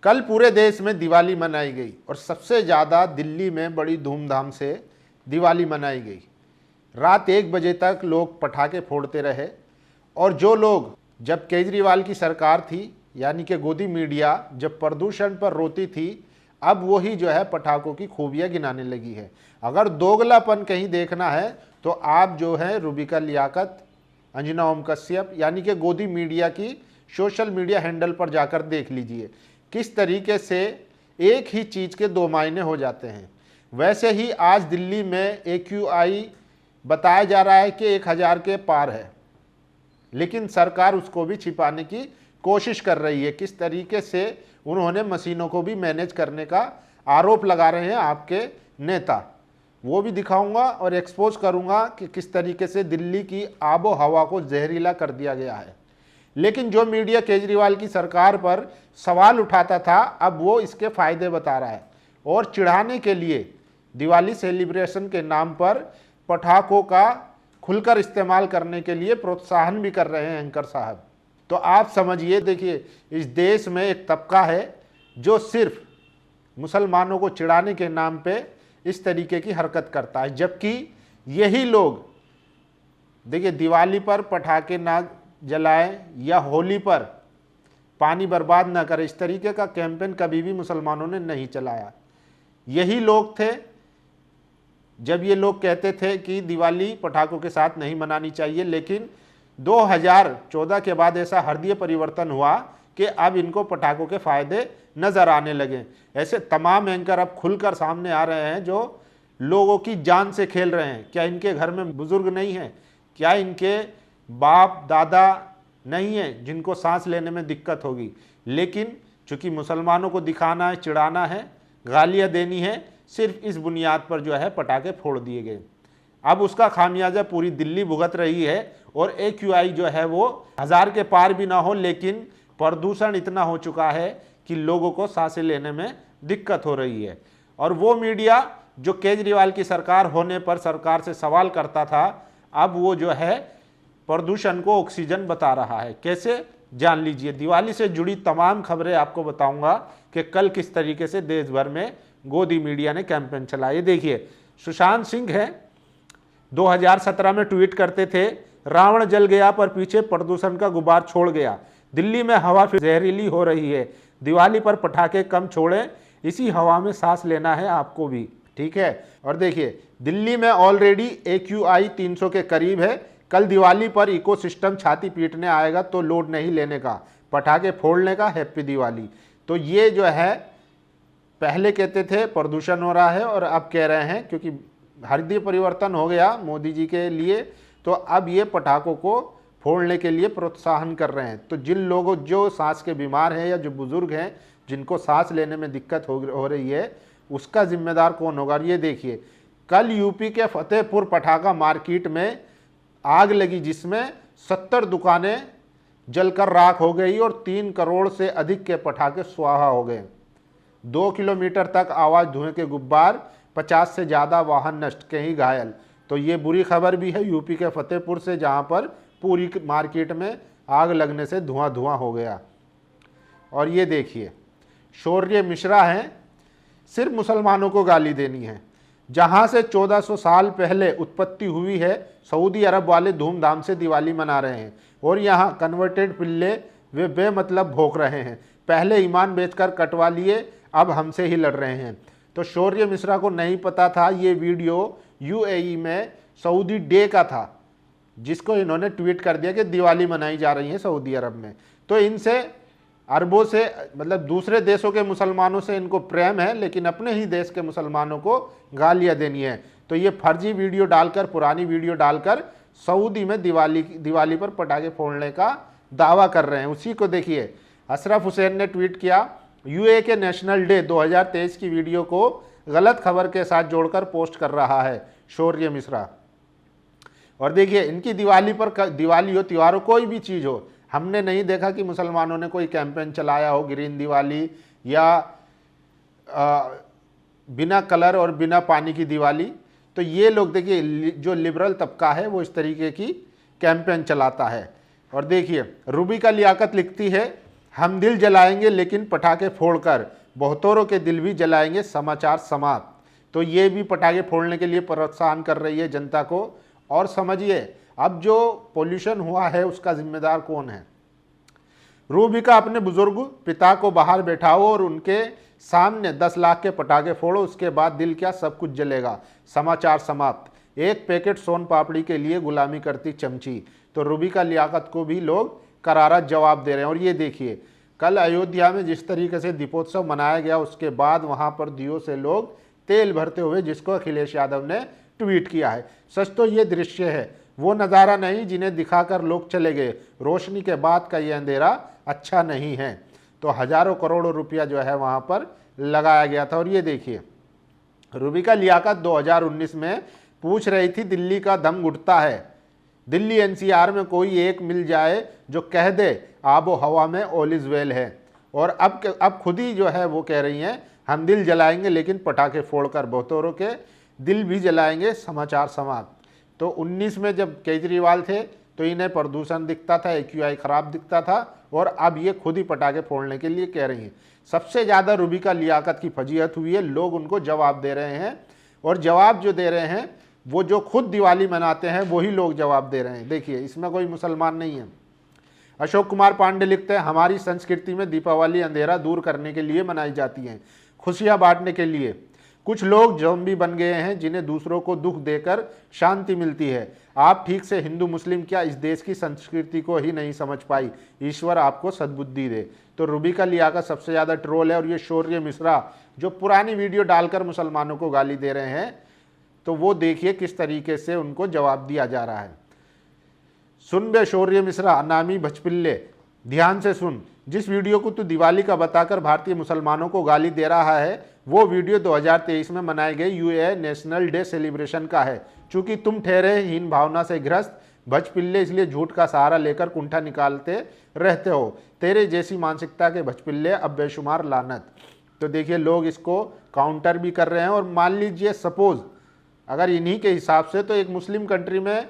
कल पूरे देश में दिवाली मनाई गई और सबसे ज़्यादा दिल्ली में बड़ी धूमधाम से दिवाली मनाई गई। रात 1 बजे तक लोग पटाखे फोड़ते रहे और जो लोग जब केजरीवाल की सरकार थी यानी कि गोदी मीडिया जब प्रदूषण पर रोती थी, अब वही जो है पटाखों की खूबियाँ गिनाने लगी है। अगर दोगलापन कहीं देखना है तो आप जो है रूबिका लियाकत, अंजना ओम कश्यप यानी कि गोदी मीडिया की सोशल मीडिया हैंडल पर जाकर देख लीजिए किस तरीके से एक ही चीज़ के दो मायने हो जाते हैं। वैसे ही आज दिल्ली में AQI बताया जा रहा है कि 1000 के पार है, लेकिन सरकार उसको भी छिपाने की कोशिश कर रही है। किस तरीके से उन्होंने मशीनों को भी मैनेज करने का आरोप लगा रहे हैं आपके नेता, वो भी दिखाऊंगा और एक्सपोज करूंगा कि किस तरीके से दिल्ली की आबो हवा को जहरीला कर दिया गया है। लेकिन जो मीडिया केजरीवाल की सरकार पर सवाल उठाता था, अब वो इसके फायदे बता रहा है और चिढ़ाने के लिए दिवाली सेलिब्रेशन के नाम पर पटाखों का खुलकर इस्तेमाल करने के लिए प्रोत्साहन भी कर रहे हैं एंकर साहब। तो आप समझिए, देखिए इस देश में एक तबका है जो सिर्फ मुसलमानों को चिढ़ाने के नाम पे इस तरीके की हरकत करता है, जबकि यही लोग देखिए दिवाली पर पटाखे ना जलाएं या होली पर पानी बर्बाद ना करें, इस तरीके का कैंपेन कभी भी मुसलमानों ने नहीं चलाया। यही लोग थे जब ये लोग कहते थे कि दिवाली पटाखों के साथ नहीं मनानी चाहिए, लेकिन 2014 के बाद ऐसा हृदय परिवर्तन हुआ कि अब इनको पटाखों के फायदे नजर आने लगे। ऐसे तमाम एंकर अब खुलकर सामने आ रहे हैं जो लोगों की जान से खेल रहे हैं। क्या इनके घर में बुजुर्ग नहीं है? क्या इनके बाप दादा नहीं है जिनको सांस लेने में दिक्कत होगी? लेकिन चूंकि मुसलमानों को दिखाना है, चिढ़ाना है, गालियां देनी है, सिर्फ इस बुनियाद पर जो है पटाखे फोड़ दिए गए। अब उसका खामियाजा पूरी दिल्ली भुगत रही है और AQI जो है वो 1000 के पार भी ना हो, लेकिन प्रदूषण इतना हो चुका है कि लोगों को सांसें लेने में दिक्कत हो रही है। और वो मीडिया जो केजरीवाल की सरकार होने पर सरकार से सवाल करता था, अब वो जो है प्रदूषण को ऑक्सीजन बता रहा है। कैसे, जान लीजिए। दिवाली से जुड़ी तमाम खबरें आपको बताऊंगा कि कल किस तरीके से देश भर में गोदी मीडिया ने कैंपेन चलाया। ये देखिए, सुशांत सिंह है, 2017 में ट्वीट करते थे, रावण जल गया पर पीछे प्रदूषण का गुबार छोड़ गया, दिल्ली में हवा फिर जहरीली हो रही है, दिवाली पर पटाखे कम छोड़ें, इसी हवा में सांस लेना है आपको भी, ठीक है। और देखिए दिल्ली में ऑलरेडी AQI 300 के करीब है। कल दिवाली पर इकोसिस्टम छाती पीटने आएगा तो लोड नहीं लेने का, पटाखे फोड़ने का, हैप्पी दिवाली। तो ये जो है पहले कहते थे प्रदूषण हो रहा है और अब कह रहे हैं क्योंकि हृदय परिवर्तन हो गया मोदी जी के लिए, तो अब ये पटाखों को फोड़ने के लिए प्रोत्साहन कर रहे हैं। तो जिन लोगों जो सांस के बीमार हैं या जो बुजुर्ग हैं जिनको सांस लेने में दिक्कत हो रही है, उसका जिम्मेदार कौन होगा? ये देखिए, कल यूपी के फतेहपुर पटाखा मार्केट में आग लगी जिसमें 70 दुकानें जलकर राख हो गई और 3 करोड़ से अधिक के पटाखे स्वाहा हो गए। 2 किलोमीटर तक आवाज, धुएं के गुब्बार, 50 से ज़्यादा वाहन नष्ट, कहीं घायल। तो ये बुरी खबर भी है यूपी के फतेहपुर से, जहाँ पर पूरी मार्केट में आग लगने से धुआं धुआं हो गया। और ये देखिए, शौर्य मिश्रा हैं, सिर्फ मुसलमानों को गाली देनी है। जहाँ से 1400 साल पहले उत्पत्ति हुई है, सऊदी अरब वाले धूमधाम से दिवाली मना रहे हैं और यहाँ कन्वर्टेड पिल्ले वे बेमतलब भोंक रहे हैं। पहले ईमान बेचकर कटवा लिए, अब हमसे ही लड़ रहे हैं। तो शौर्य मिश्रा को नहीं पता था ये वीडियो UAE में सऊदी डे का था, जिसको इन्होंने ट्वीट कर दिया कि दिवाली मनाई जा रही है सऊदी अरब में। तो इनसे अरबों से, मतलब दूसरे देशों के मुसलमानों से इनको प्रेम है, लेकिन अपने ही देश के मुसलमानों को गालियां देनी है। तो ये फर्जी वीडियो डालकर, पुरानी वीडियो डालकर सऊदी में दिवाली पर पटाखे फोड़ने का दावा कर रहे हैं। उसी को देखिए, अशरफ हुसैन ने ट्वीट किया, UAE के नेशनल डे 2023 की वीडियो को गलत खबर के साथ जोड़कर पोस्ट कर रहा है शौर्य मिश्रा। और देखिए, इनकी दिवाली पर, दिवाली हो, त्योहार, कोई भी चीज़ हो, हमने नहीं देखा कि मुसलमानों ने कोई कैंपेन चलाया हो, ग्रीन दिवाली या बिना कलर और बिना पानी की दिवाली। तो ये लोग देखिए, जो लिबरल तबका है वो इस तरीके की कैंपेन चलाता है। और देखिए, रूबिका लियाकत लिखती है, हम दिल जलाएंगे लेकिन पटाखे फोड़कर, बहुतों के दिल भी जलाएंगे, समाचार समाप्त। तो ये भी पटाखे फोड़ने के लिए प्रोत्साहन कर रही है जनता को। और समझिए अब जो पोल्यूशन हुआ है उसका जिम्मेदार कौन है। रूबिका अपने बुजुर्ग पिता को बाहर बैठाओ और उनके सामने 10 लाख के पटाखे फोड़ो, उसके बाद दिल क्या सब कुछ जलेगा, समाचार समाप्त। एक पैकेट सोन पापड़ी के लिए गुलामी करती चमची। तो रूबिका लियाकत को भी लोग करारा जवाब दे रहे हैं। और ये देखिए कल अयोध्या में जिस तरीके से दीपोत्सव मनाया गया, उसके बाद वहां पर दियों से लोग तेल भरते हुए, जिसको अखिलेश यादव ने ट्वीट किया है। सच तो ये दृश्य है, वो नज़ारा नहीं जिन्हें दिखाकर लोग चले गए। रोशनी के बाद का ये अंधेरा अच्छा नहीं है। तो हजारों करोड़ों रुपया जो है वहां पर लगाया गया था। और ये देखिए रूबिका लियाकत 2019 में पूछ रही थी दिल्ली का दम घुटता है, दिल्ली एनसीआर में कोई एक मिल जाए जो कह दे आबो हवा में ऑल इज वेल है। और अब खुद ही जो है वो कह रही हैं हम दिल जलाएंगे लेकिन पटाखे फोड़कर, बहुतों के दिल भी जलाएंगे, समाचार समाप्त। तो 19 में जब केजरीवाल थे तो इन्हें प्रदूषण दिखता था, AQI खराब दिखता था, और अब ये खुद ही पटाखे फोड़ने के लिए कह रही हैं। सबसे ज़्यादा रूबिका लियाकत की फजीहत हुई है, लोग उनको जवाब दे रहे हैं। और जवाब जो दे रहे हैं वो जो खुद दिवाली मनाते हैं वही लोग जवाब दे रहे हैं। देखिए इसमें कोई मुसलमान नहीं है। अशोक कुमार पांडे लिखते हैं हमारी संस्कृति में दीपावली अंधेरा दूर करने के लिए मनाई जाती है, खुशियां बांटने के लिए। कुछ लोग ज़ॉम्बी बन गए हैं जिन्हें दूसरों को दुख देकर शांति मिलती है। आप ठीक से हिंदू मुस्लिम क्या इस देश की संस्कृति को ही नहीं समझ पाई, ईश्वर आपको सद्बुद्धि दे। तो रूबिका लियाकत सबसे ज़्यादा ट्रोल है। और ये शौर्य मिश्रा जो पुरानी वीडियो डालकर मुसलमानों को गाली दे रहे हैं, तो वो देखिए किस तरीके से उनको जवाब दिया जा रहा है। सुन बे शौर्य मिश्रा नामी भचपिल्ले, ध्यान से सुन, जिस वीडियो को तू दिवाली का बताकर भारतीय मुसलमानों को गाली दे रहा है वो वीडियो 2023 में मनाई गई यूए नेशनल डे सेलिब्रेशन का है। चूंकि तुम ठहरे हीन भावना से ग्रस्त भचपिल्ले, इसलिए झूठ का सहारा लेकर कुंठा निकालते रहते हो। तेरे जैसी मानसिकता के भचपिल्ले अब बेशुमार लानत। तो देखिए लोग इसको काउंटर भी कर रहे हैं। और मान लीजिए सपोज अगर इन्हीं के हिसाब से तो एक मुस्लिम कंट्री में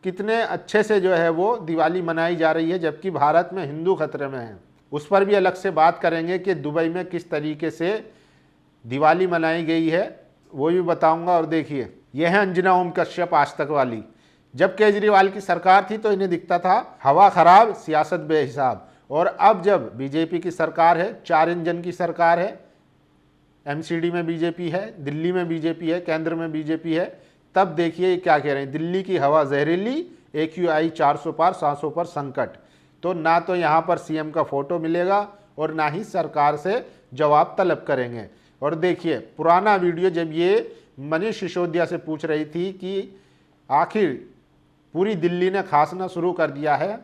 कितने अच्छे से जो है वो दिवाली मनाई जा रही है, जबकि भारत में हिंदू खतरे में है। उस पर भी अलग से बात करेंगे कि दुबई में किस तरीके से दिवाली मनाई गई है, वो भी बताऊंगा। और देखिए यह है अंजना ओम कश्यप आज तक वाली। जब केजरीवाल की सरकार थी तो इन्हें दिखता था हवा खराब, सियासत बेहिसाब। और अब जब बीजेपी की सरकार है, 4 इंजन की सरकार है, MCD में बीजेपी है, दिल्ली में बीजेपी है, केंद्र में बीजेपी है, तब देखिए क्या कह रहे हैं, दिल्ली की हवा जहरीली, AQI 400 पार, सांसों पर संकट। तो ना तो यहाँ पर CM का फोटो मिलेगा और ना ही सरकार से जवाब तलब करेंगे। और देखिए पुराना वीडियो जब ये मनीष सिसोदिया से पूछ रही थी कि आखिर पूरी दिल्ली ने खांसना शुरू कर दिया है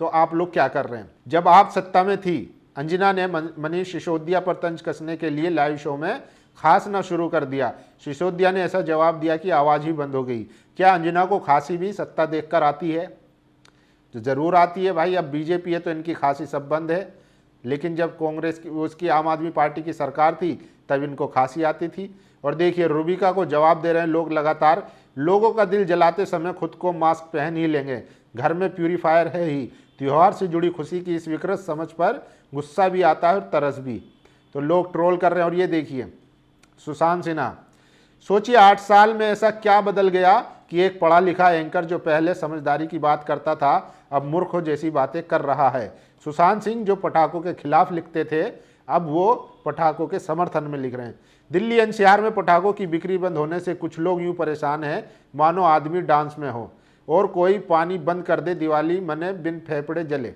तो आप लोग क्या कर रहे हैं। जब आप सत्ता में थी अंजना ने मनीष सिसोदिया पर तंज कसने के लिए लाइव शो में खांसना शुरू कर दिया। सिसोदिया ने ऐसा जवाब दिया कि आवाज़ ही बंद हो गई। क्या अंजना को खांसी भी सत्ता देखकर आती है? तो ज़रूर आती है भाई। अब बीजेपी है तो इनकी खांसी सब बंद है, लेकिन जब कांग्रेस की उसकी आम आदमी पार्टी की सरकार थी तब इनको खांसी आती थी। और देखिए रूबिका को जवाब दे रहे हैं लोग लगातार। लोगों का दिल जलाते समय खुद को मास्क पहन ही लेंगे, घर में प्यूरीफायर है ही। त्यौहार से जुड़ी खुशी की इस विकृत समझ पर गुस्सा भी आता है और तरस भी। तो लोग ट्रोल कर रहे हैं। और ये देखिए सुशांत सिन्हा, सोचिए 8 साल में ऐसा क्या बदल गया कि एक पढ़ा लिखा एंकर जो पहले समझदारी की बात करता था अब मूर्खों जैसी बातें कर रहा है। सुशांत सिंह जो पटाखों के खिलाफ लिखते थे अब वो पटाखों के समर्थन में लिख रहे हैं। दिल्ली NCR में पटाखों की बिक्री बंद होने से कुछ लोग यूं परेशान हैं मानो आदमी डांस में हो और कोई पानी बंद कर दे, दिवाली मने बिन फेफड़े जले।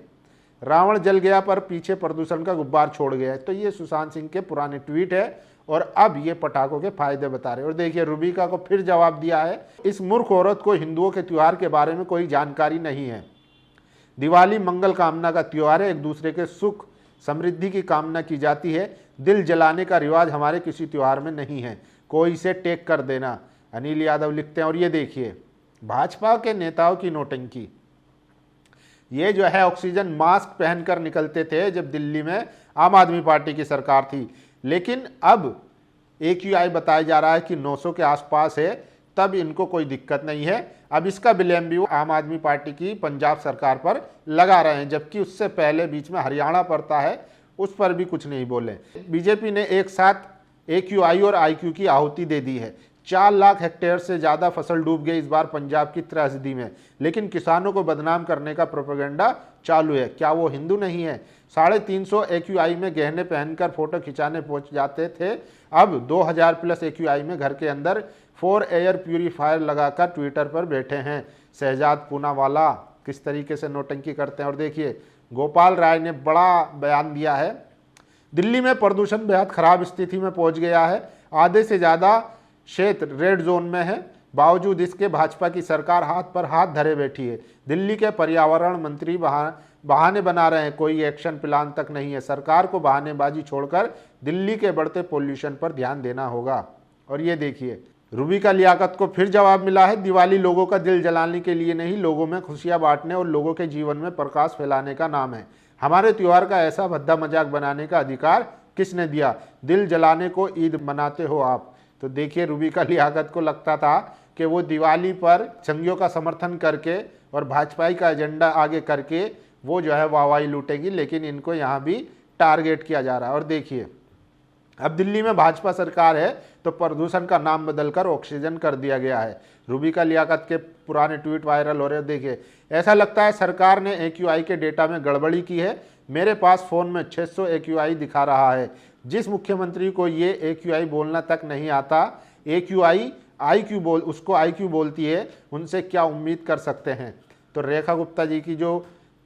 रावण जल गया पर पीछे प्रदूषण का गुब्बार छोड़ गया है। तो ये सुशांत सिंह के पुराने ट्वीट है और अब ये पटाखों के फायदे बता रहे हैं। और देखिए रूबिका को फिर जवाब दिया है, इस मूर्ख औरत को हिंदुओं के त्योहार के बारे में कोई जानकारी नहीं है। दिवाली मंगल कामना का त्योहार है, एक दूसरे के सुख समृद्धि की कामना की जाती है। दिल जलाने का रिवाज हमारे किसी त्योहार में नहीं है, कोई इसे टेक कर देना। अनिल यादव लिखते हैं। और ये देखिए भाजपा के नेताओं की नौटंकी, ये जो है ऑक्सीजन मास्क पहनकर निकलते थे जब दिल्ली में आम आदमी पार्टी की सरकार थी, लेकिन अब AQI बताया जा रहा है कि 900 के आसपास है। तब इनको कोई दिक्कत नहीं है। अब इसका ब्लेम भी वो आम आदमी पार्टी की पंजाब सरकार पर लगा रहे हैं, जबकि उससे पहले बीच में हरियाणा पड़ता है, उस पर भी कुछ नहीं बोले। बीजेपी ने एक साथ AQI और IQ की आहुति दे दी है। 4 लाख हेक्टेयर से ज़्यादा फसल डूब गई इस बार पंजाब की त्रासदी में, लेकिन किसानों को बदनाम करने का प्रोपेगेंडा चालू है। क्या वो हिंदू नहीं है? 350 AQI में गहने पहनकर फोटो खिंचाने पहुंच जाते थे, अब 2000 प्लस AQI में घर के अंदर 4 एयर प्यूरीफायर लगाकर ट्विटर पर बैठे हैं। शहजाद पूनावाला किस तरीके से नौटंकी करते हैं। और देखिए, गोपाल राय ने बड़ा बयान दिया है। दिल्ली में प्रदूषण बेहद खराब स्थिति में पहुंच गया है, आधे से ज़्यादा क्षेत्र रेड जोन में है, बावजूद इसके भाजपा की सरकार हाथ पर हाथ धरे बैठी है। दिल्ली के पर्यावरण मंत्री बहाने बना रहे हैं, कोई एक्शन प्लान तक नहीं है। सरकार को बहानेबाजी छोड़कर दिल्ली के बढ़ते पोल्यूशन पर ध्यान देना होगा। और ये देखिए, रूबिका लियाकत को फिर जवाब मिला है। दिवाली लोगों का दिल जलाने के लिए नहीं, लोगों में खुशियां बांटने और लोगों के जीवन में प्रकाश फैलाने का नाम है। हमारे त्योहार का ऐसा भद्दा मजाक बनाने का अधिकार किसने दिया? दिल जलाने को ईद मनाते हो आप। तो देखिए, रूबिका लियाकत को लगता था कि वो दिवाली पर संघियों का समर्थन करके और भाजपाई का एजेंडा आगे करके वो जो है वाहवाही लूटेगी, लेकिन इनको यहाँ भी टारगेट किया जा रहा है। और देखिए, अब दिल्ली में भाजपा सरकार है तो प्रदूषण का नाम बदलकर ऑक्सीजन कर दिया गया है। रूबिका लियाकत के पुराने ट्वीट वायरल हो रहे हैं। देखिए, ऐसा लगता है सरकार ने AQI के डेटा में गड़बड़ी की है। मेरे पास फ़ोन में 600 AQI दिखा रहा है। जिस मुख्यमंत्री को ये AQI बोलना तक नहीं आता, AQI उसको IQ बोलती है, उनसे क्या उम्मीद कर सकते हैं। तो रेखा गुप्ता जी की जो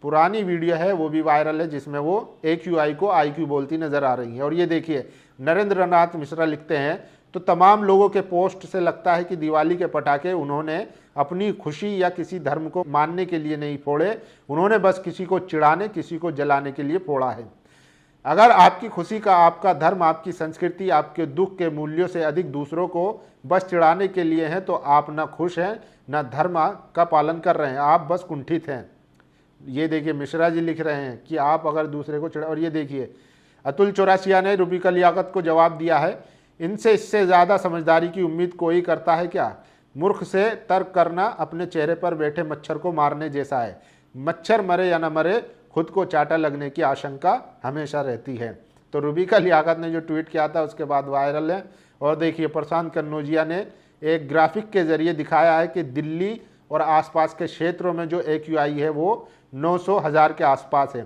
पुरानी वीडियो है वो भी वायरल है, जिसमें वो AQI को IQ बोलती नजर आ रही है। और ये देखिए, नरेंद्र नाथ मिश्रा लिखते हैं, तो तमाम लोगों के पोस्ट से लगता है कि दिवाली के पटाखे उन्होंने अपनी खुशी या किसी धर्म को मानने के लिए नहीं फोड़े, उन्होंने बस किसी को चिढ़ाने, किसी को जलाने के लिए फोड़ा है। अगर आपकी खुशी का आपका धर्म, आपकी संस्कृति, आपके दुख के मूल्यों से अधिक दूसरों को बस चिढ़ाने के लिए है, तो आप न खुश हैं न धर्म का पालन कर रहे हैं, आप बस कुंठित हैं। ये देखिए, मिश्रा जी लिख रहे हैं कि आप अगर दूसरे को चिढ़ा। और ये देखिए, अतुल चौरासिया ने रूबिका लियाकत को जवाब दिया है, इनसे इससे ज़्यादा समझदारी की उम्मीद कोई करता है क्या? मूर्ख से तर्क करना अपने चेहरे पर बैठे मच्छर को मारने जैसा है। मच्छर मरे या न मरे, खुद को चाटा लगने की आशंका हमेशा रहती है। तो रूबिका लियाकत ने जो ट्वीट किया था उसके बाद वायरल है। और देखिए, प्रशांत कन्नौजिया ने एक ग्राफिक के जरिए दिखाया है कि दिल्ली और आसपास के क्षेत्रों में जो AQI है वो 900,000 के आसपास है।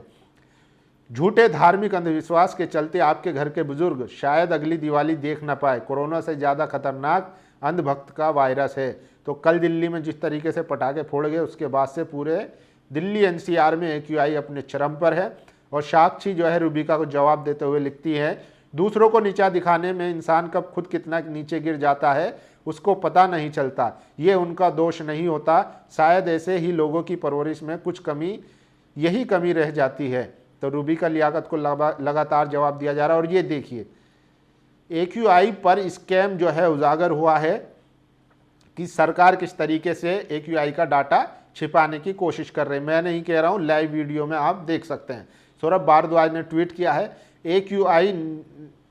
झूठे धार्मिक अंधविश्वास के चलते आपके घर के बुजुर्ग शायद अगली दिवाली देख न पाए। कोरोना से ज़्यादा खतरनाक अंधभक्त का वायरस है। तो कल दिल्ली में जिस तरीके से पटाखे फोड़ गए, उसके बाद से पूरे दिल्ली NCR में AQI अपने चरम पर है। और साक्षी जो है रूबिका को जवाब देते हुए लिखती है, दूसरों को नीचा दिखाने में इंसान कब खुद कितना नीचे गिर जाता है उसको पता नहीं चलता। ये उनका दोष नहीं होता, शायद ऐसे ही लोगों की परवरिश में कुछ कमी, यही कमी रह जाती है। तो रूबिका लियाकत को लगातार जवाब दिया जा रहा है। और ये देखिए, AQI पर स्कैम जो है उजागर हुआ है कि सरकार किस तरीके से AQI का डाटा छिपाने की कोशिश कर रही है। मैं नहीं कह रहा हूँ, लाइव वीडियो में आप देख सकते हैं। सौरभ भारद्वाज ने ट्वीट किया है, AQI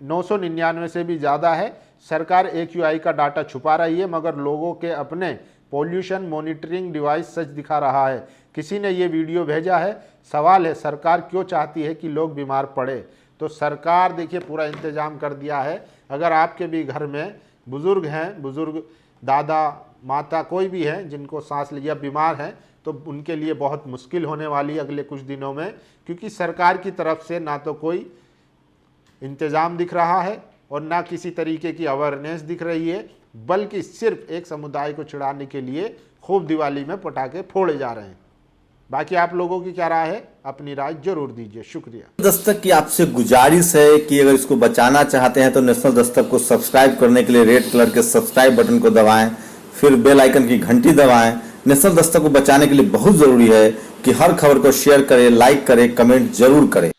999 से भी ज़्यादा है, सरकार AQI का डाटा छुपा रही है, मगर लोगों के अपने पोल्यूशन मॉनिटरिंग डिवाइस सच दिखा रहा है। किसी ने ये वीडियो भेजा है। सवाल है, सरकार क्यों चाहती है कि लोग बीमार पड़े? तो सरकार देखिए पूरा इंतजाम कर दिया है। अगर आपके भी घर में बुज़ुर्ग हैं, बुज़ुर्ग दादा माता कोई भी है जिनको सांस लिया बीमार हैं, तो उनके लिए बहुत मुश्किल होने वाली है अगले कुछ दिनों में, क्योंकि सरकार की तरफ से ना तो कोई इंतज़ाम दिख रहा है और ना किसी तरीके की अवेयरनेस दिख रही है, बल्कि सिर्फ एक समुदाय को चिढ़ाने के लिए खूब दिवाली में पटाखे फोड़े जा रहे हैं। बाकी आप लोगों की क्या राय है, अपनी राय जरूर दीजिए। शुक्रिया। दस्तक की आपसे गुजारिश है कि अगर इसको बचाना चाहते हैं तो नेशनल दस्तक को सब्सक्राइब करने के लिए रेड कलर के सब्सक्राइब बटन को दबाएं, फिर बेल आइकन की घंटी दबाएं। नेशनल दस्तक को बचाने के लिए बहुत जरूरी है कि हर खबर को शेयर करें, लाइक करें, कमेंट जरूर करें।